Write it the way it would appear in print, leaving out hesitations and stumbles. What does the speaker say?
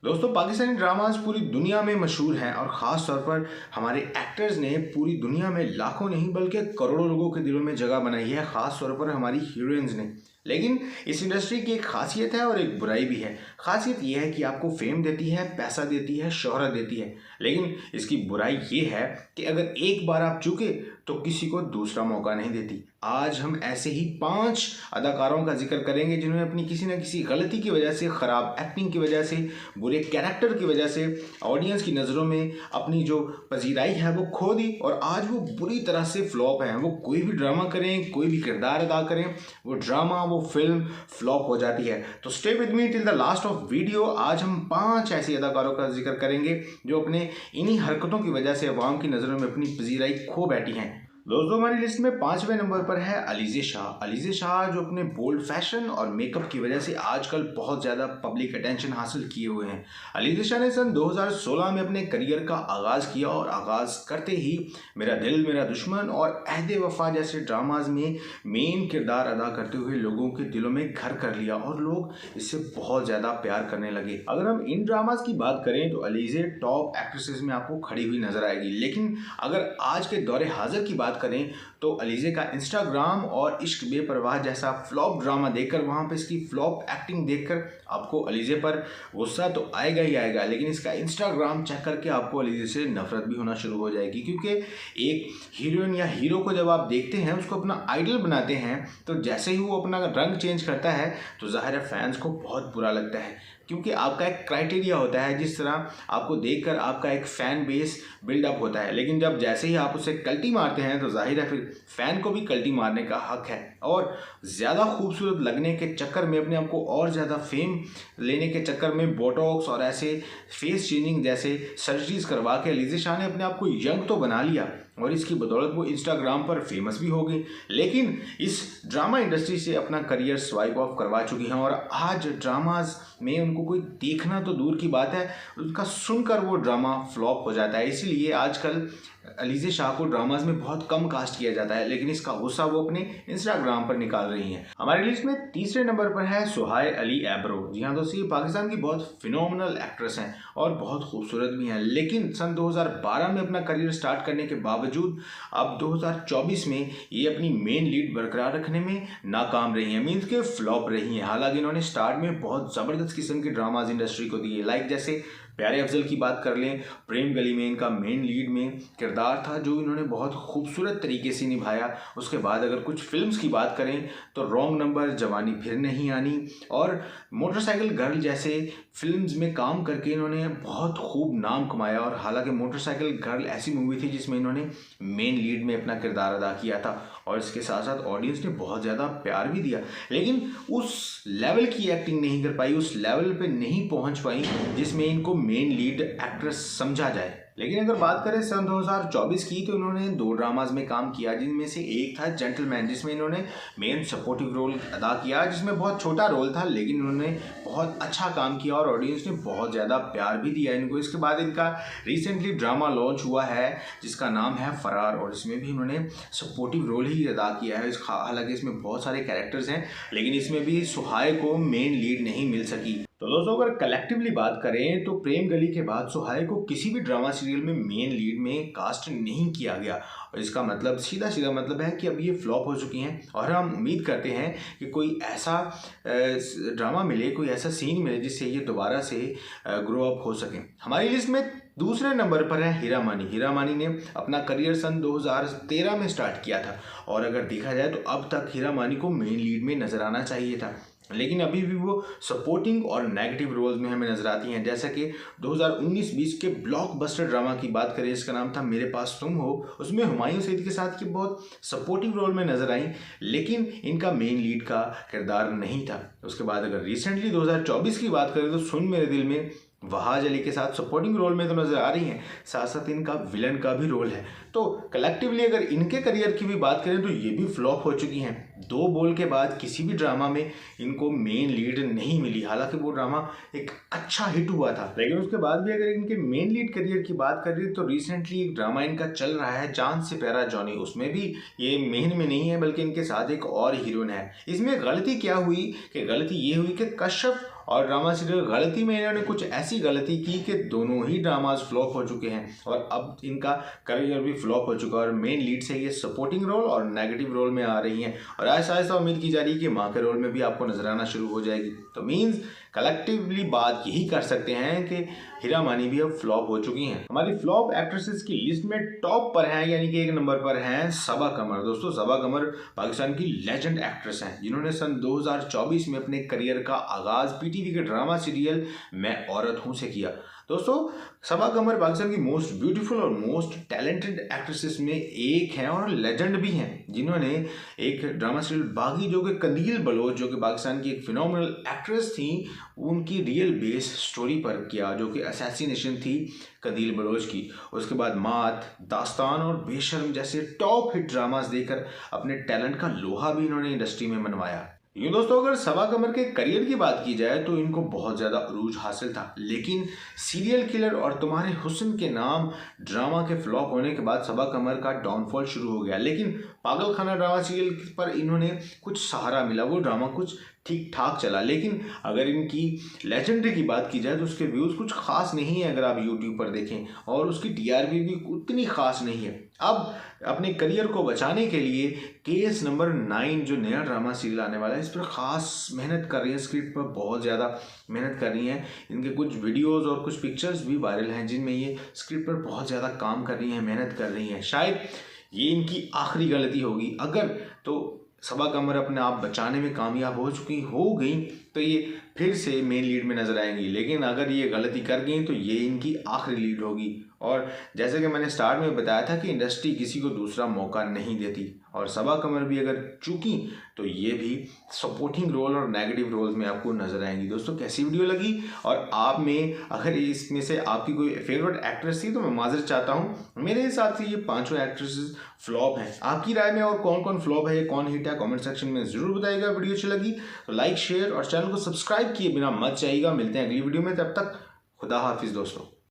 दोस्तों, पाकिस्तानी ड्रामाज पूरी दुनिया में मशहूर हैं और ख़ास तौर पर हमारे एक्टर्स ने पूरी दुनिया में लाखों नहीं बल्कि करोड़ों लोगों के दिलों में जगह बनाई है, ख़ास तौर पर हमारी हीरोइंस ने। लेकिन इस इंडस्ट्री की एक खासियत है और एक बुराई भी है। खासियत यह है कि आपको फेम देती है, पैसा देती है, शोहरत देती है, लेकिन इसकी बुराई ये है कि अगर एक बार आप चुके तो किसी को दूसरा मौका नहीं देती। आज हम ऐसे ही 5 अदाकारों का जिक्र करेंगे जिन्होंने अपनी किसी न किसी गलती की वजह से, ख़राब एक्टिंग की वजह से, बुरे कैरेक्टर की वजह से ऑडियंस की नज़रों में अपनी जो पजीराई है वो खो दी और आज वो बुरी तरह से फ्लॉप हैं। वो कोई भी ड्रामा करें, कोई भी किरदार अदा करें, वो ड्रामा, वो फिल्म फ्लॉप हो जाती है। तो stay with me till the last of video. आज हम 5 ऐसे अदाकारों का जिक्र करेंगे जो अपने इन्हीं हरकतों की वजह से अवाम की नज़रों में अपनी पजीराई खो बैठी हैं। दोस्तों, हमारी लिस्ट में 5वें नंबर पर है अलीज़े शाह। अलीज़े शाह जो अपने बोल्ड फैशन और मेकअप की वजह से आजकल बहुत ज़्यादा पब्लिक अटेंशन हासिल किए हुए हैं। अलीज़े शाह ने सन 2016 में अपने करियर का आगाज़ किया और आगाज़ करते ही मेरा दिल मेरा दुश्मन और अहद वफा जैसे ड्रामाज में मेन किरदार अदा करते हुए लोगों के दिलों में घर कर लिया और लोग इससे बहुत ज़्यादा प्यार करने लगे। अगर हम इन ड्रामाज की बात करें तो अलीज़े टॉप एक्ट्रेसेस में आपको खड़ी हुई नजर आएगी, लेकिन अगर आज के दौरे हाजिर की बात करें तो अलीज़े का इंस्टाग्राम और इश्क बेपरवाह जैसा फ्लॉप ड्रामा देखकर, वहां पे इसकी फ्लॉप एक्टिंग देखकर आपको अलीज़े पर गुस्सा तो आएगा ही आएगा, लेकिन इसका इंस्टाग्राम चेक करके आपको अलीज़े से नफरत भी होना शुरू हो जाएगी। क्योंकि एक हीरोइन या हीरो को जब आप देखते हैं, उसको अपना आइडल बनाते हैं, तो जैसे ही वो अपना रंग चेंज करता है तो ज़ाहिर है फैंस को बहुत बुरा लगता है, क्योंकि आपका एक क्राइटेरिया होता है जिस तरह आपको देखकर आपका एक फ़ैन बेस बिल्डअप होता है। लेकिन जब जैसे ही आप उसे कल्टी मारते हैं तो जाहिर है फिर फ़ैन को भी कल्टी मारने का हक है। और ज़्यादा खूबसूरत लगने के चक्कर में, अपने आप को और ज़्यादा फेम लेने के चक्कर में बोटॉक्स और ऐसे फेस चेंजिंग जैसे सर्जरीज करवा के अलीज़े शाह ने अपने आप को यंग तो बना लिया और इसकी बदौलत वो इंस्टाग्राम पर फेमस भी हो गई, लेकिन इस ड्रामा इंडस्ट्री से अपना करियर स्वाइप ऑफ करवा चुकी हैं। और आज ड्रामाज में उनको कोई देखना तो दूर की बात है, उनका सुनकर वो ड्रामा फ्लॉप हो जाता है। इसीलिए आजकल अलीज़े शाह को ड्रामाज में बहुत कम कास्ट किया जाता है, लेकिन इसका गुस्सा वो अपने इंस्टाग्राम पर निकाल रही हैं। हमारी लिस्ट में तीसरे नंबर पर है सुहाय अली एब्रो। जी हाँ दोस्तों, ये पाकिस्तान की बहुत फिनोमिनल एक्ट्रेस हैं और बहुत खूबसूरत भी हैं, लेकिन सन 2012 में अपना करियर स्टार्ट करने के बावजूद अब 2024 में ये अपनी मेन लीड बरकरार रखने में नाकाम रही हैं, मीन्स के फ्लॉप रही हैं। हालांकि इन्होंने स्टार्ट में बहुत ज़बरदस्त किस्म के ड्रामाज इंडस्ट्री को दिए, लाइक जैसे प्यारे अफजल की बात कर लें, प्रेम गली में इनका मेन लीड में किरदार था जो इन्होंने बहुत खूबसूरत तरीके से निभाया। उसके बाद अगर कुछ फिल्म्स की बात करें तो रॉन्ग नंबर, जवानी फिर नहीं आनी और मोटरसाइकिल गर्ल जैसे फिल्म्स में काम करके इन्होंने बहुत खूब नाम कमाया। और हालांकि मोटरसाइकिल गर्ल ऐसी मूवी थी जिसमें इन्होंने मेन लीड में अपना किरदार अदा किया था और इसके साथ साथ ऑडियंस ने बहुत ज़्यादा प्यार भी दिया, लेकिन उस लेवल की एक्टिंग नहीं कर पाई, उस लेवल पे नहीं पहुंच पाई जिसमें इनको मेन लीड एक्ट्रेस समझा जाए। लेकिन अगर बात करें सन 2024 की तो इन्होंने 2 ड्रामाज में काम किया, जिनमें से एक था जेंटलमैन, जिसमें इन्होंने मेन सपोर्टिव रोल अदा किया, जिसमें बहुत छोटा रोल था लेकिन इन्होंने बहुत अच्छा काम किया और ऑडियंस ने बहुत ज़्यादा प्यार भी दिया इनको। इसके बाद इनका रिसेंटली ड्रामा लॉन्च हुआ है जिसका नाम है फरार और इसमें भी इन्होंने सपोर्टिव रोल ही अदा किया है। हालांकि इसमें बहुत सारे कैरेक्टर्स हैं, लेकिन इसमें भी सुहाय को मेन लीड नहीं मिल सकी। तो दोस्तों, अगर कलेक्टिवली बात करें तो प्रेम गली के बाद सुहाय को किसी भी ड्रामा सीरियल में मेन लीड में कास्ट नहीं किया गया और इसका मतलब सीधा मतलब है कि अब ये फ्लॉप हो चुकी हैं और हम उम्मीद करते हैं कि कोई ऐसा ड्रामा मिले, कोई ऐसा सीन मिले जिससे ये दोबारा से ग्रो अप हो सके। हमारी लिस्ट में दूसरे नंबर पर है हीरा मानी। हीरा मानी ने अपना करियर सन 2013 में स्टार्ट किया था और अगर देखा जाए तो अब तक हीरा मानी को मेन लीड में नजर आना चाहिए था, लेकिन अभी भी वो सपोर्टिंग और नेगेटिव रोल्स में हमें नजर आती हैं। जैसा कि 2019-20 के ब्लॉकबस्टर ड्रामा की बात करें, इसका नाम था मेरे पास तुम हो, उसमें हुमायूं सईद के साथ की बहुत सपोर्टिव रोल में नजर आई, लेकिन इनका मेन लीड का किरदार नहीं था। उसके बाद अगर रिसेंटली 2024 की बात करें तो सुन मेरे दिल में वहाज अली के साथ सपोर्टिंग रोल में तो नज़र आ रही हैं, साथ साथ इनका विलन का भी रोल है। तो कलेक्टिवली अगर इनके करियर की भी बात करें तो ये भी फ्लॉप हो चुकी हैं। 2 बोल के बाद किसी भी ड्रामा में इनको मेन लीड नहीं मिली, हालांकि वो ड्रामा एक अच्छा हिट हुआ था, लेकिन उसके बाद भी अगर इनके मेन लीड करियर की बात करें तो रिसेंटली एक ड्रामा इनका चल रहा है जान से प्यारा जॉनी, उसमें भी ये मेन में नहीं है बल्कि इनके साथ एक और हीरोइन है। इसमें गलती क्या हुई कि गलती ये हुई कि कश्यप और ड्रामा सीरियल गलती में इन्होंने कुछ ऐसी गलती की कि दोनों ही ड्रामाज फ्लॉप हो चुके हैं और अब इनका करियर भी फ्लॉप हो चुका है और मेन लीड से ये सपोर्टिंग रोल और नेगेटिव रोल में आ रही हैं और ऐसा ऐसा उम्मीद की जा रही है कि माँ के रोल में भी आपको नजर आना शुरू हो जाएगी। तो मीन्स कलेक्टिवली बात यही कर सकते हैं कि हीरा मानी भी अब फ्लॉप हो चुकी हैं। हमारी फ्लॉप एक्ट्रेसेस की लिस्ट में टॉप पर हैं, यानी कि 1 नंबर पर हैं सबा कमर। दोस्तों सबा कमर पाकिस्तान की लेजेंड एक्ट्रेस हैं जिन्होंने सन 2024 में अपने करियर का आगाज पीटीवी के ड्रामा सीरियल मैं औरत हूँ से किया। दोस्तों सबा कमर पाकिस्तान की मोस्ट ब्यूटीफुल और मोस्ट टैलेंटेड एक्ट्रेसेस में एक हैं और लेजेंड भी हैं जिन्होंने एक ड्रामा सीरियल बागी जो कि कंदील बलोच जो कि पाकिस्तान की एक फिनोमिनल एक्ट्रेस थी उनकी रियल बेस स्टोरी पर किया, जो कि असैसिनेशन थी कंदील बलोच की। उसके बाद मात, दास्तान और बेशर्म जैसे टॉप हिट ड्रामास देकर अपने टैलेंट का लोहा भी इन्होंने इंडस्ट्री में मनवाया। यूँ दोस्तों अगर सबा कमर के करियर की बात की जाए तो इनको बहुत ज़्यादा अरूज हासिल था, लेकिन सीरियल किलर और तुम्हारे हुस्न के नाम ड्रामा के फ्लॉप होने के बाद सबा कमर का डाउनफॉल शुरू हो गया। लेकिन पागल खाना ड्रामा सीरियल पर इन्होंने कुछ सहारा मिला, वो ड्रामा कुछ ठीक ठाक चला। लेकिन अगर इनकी लेजेंडरी की बात की जाए तो उसके व्यूज़ कुछ खास नहीं है अगर आप यूट्यूब पर देखें, और उसकी टीआरपी भी उतनी खास नहीं है। अब अपने करियर को बचाने के लिए केस नंबर 9 जो नया ड्रामा सीरियल आने वाला है इस पर ख़ास मेहनत कर रही है, स्क्रिप्ट पर बहुत ज़्यादा मेहनत कर रही हैं। इनके कुछ वीडियोस और कुछ पिक्चर्स भी वायरल हैं जिनमें ये स्क्रिप्ट पर बहुत ज़्यादा काम कर रही हैं, मेहनत कर रही हैं। शायद ये इनकी आखिरी गलती होगी, अगर तो सबा कमर अपने आप बचाने में कामयाब हो गई तो ये फिर से मेन लीड में नजर आएंगी, लेकिन अगर ये गलती कर गई तो ये इनकी आखिरी लीड होगी। और जैसे कि मैंने स्टार्ट में बताया था कि इंडस्ट्री किसी को दूसरा मौका नहीं देती, और सबा कमर भी अगर चूकी तो ये भी सपोर्टिंग रोल और नेगेटिव रोल में आपको नजर आएंगी। दोस्तों कैसी वीडियो लगी, और आप में अगर इसमें से आपकी कोई फेवरेट एक्ट्रेस थी तो मैं माजरत चाहता हूँ। मेरे हिसाब से ये 5 एक्ट्रेसेस फ्लॉप हैं। आपकी राय में और कौन कौन फ्लॉप है, कौन हिट है, कमेंट सेक्शन में जरूर बताइएगा। वीडियो अच्छी लगी तो लाइक शेयर और चैनल को सब्सक्राइब किए बिना मत जाइएगा। मिलते हैं अगली वीडियो में, तब तक खुदा हाफिज़ दोस्तों।